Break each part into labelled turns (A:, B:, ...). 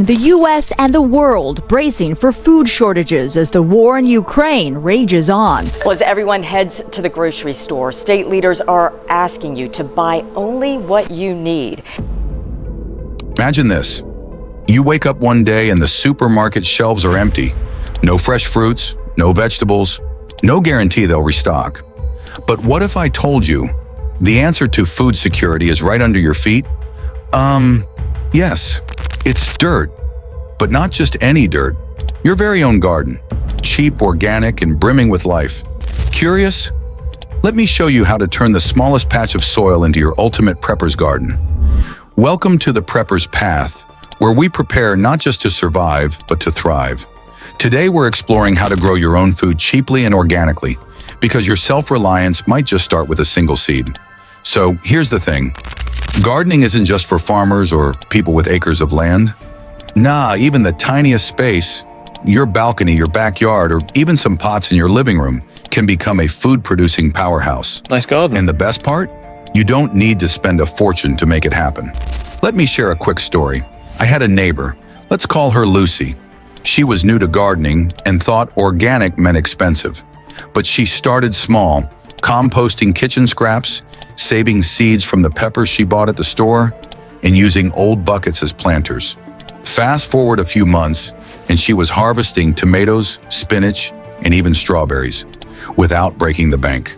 A: The U.S. and the world bracing for food shortages as the war in Ukraine rages on.
B: Well, as everyone heads to the grocery store, state leaders are asking you to buy only what you need.
C: Imagine this. You wake up one day and the supermarket shelves are empty. No fresh fruits, no vegetables, no guarantee they'll restock. But what if I told you the answer to food security is right under your feet? Yes, it's dirt, but not just any dirt. Your very own garden, cheap, organic, and brimming with life. Curious? Let me show you how to turn the smallest patch of soil into your ultimate prepper's garden. Welcome to the Prepper's Path, where we prepare not just to survive, but to thrive. Today, we're exploring how to grow your own food cheaply and organically, because your self-reliance might just start with a single seed. So here's the thing. Gardening isn't just for farmers or people with acres of land. Nah, even the tiniest space, your balcony, your backyard, or even some pots in your living room can become a food-producing powerhouse.
D: Nice garden.
C: And the best part? You don't need to spend a fortune to make it happen. Let me share a quick story. I had a neighbor. Let's call her Lucy. She was new to gardening and thought organic meant expensive. But she started small, composting kitchen scraps, saving seeds from the peppers she bought at the store, and using old buckets as planters. Fast forward a few months, and she was harvesting tomatoes, spinach, and even strawberries, without breaking the bank.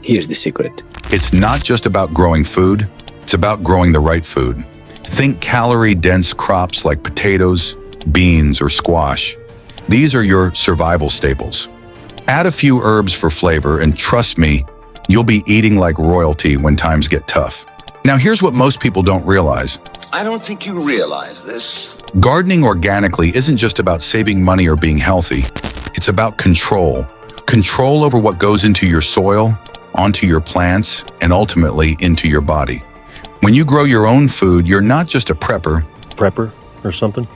E: Here's the secret.
C: It's not just about growing food, it's about growing the right food. Think calorie-dense crops like potatoes, beans, or squash. These are your survival staples. Add a few herbs for flavor, and trust me, you'll be eating like royalty when times get tough. Now here's what most people don't realize.
F: I don't think you realize this.
C: Gardening organically isn't just about saving money or being healthy. It's about control. Control over what goes into your soil, onto your plants, and ultimately into your body. When you grow your own food, you're not just a prepper.
D: Prepper or something?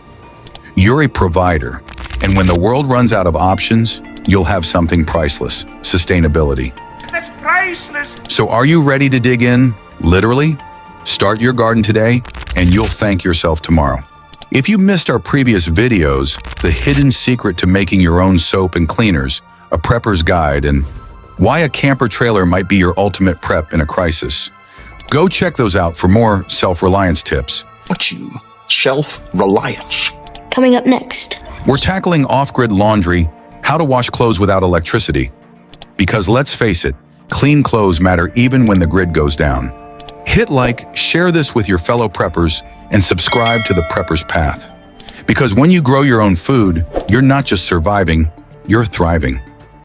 C: You're a provider. And when the world runs out of options, you'll have something priceless: sustainability.
G: That's priceless.
C: So are you ready to dig in, literally? Start your garden today, and you'll thank yourself tomorrow. If you missed our previous videos, the hidden secret to making your own soap and cleaners, a prepper's guide, and why a camper trailer might be your ultimate prep in a crisis, go check those out for more self-reliance tips.
F: What you? Self-reliance.
H: Coming up next.
C: We're tackling off-grid laundry, how to wash clothes without electricity. Because let's face it, clean clothes matter even when the grid goes down. Hit like, share this with your fellow preppers, and subscribe to the Prepper's Path. Because when you grow your own food, you're not just surviving, you're thriving.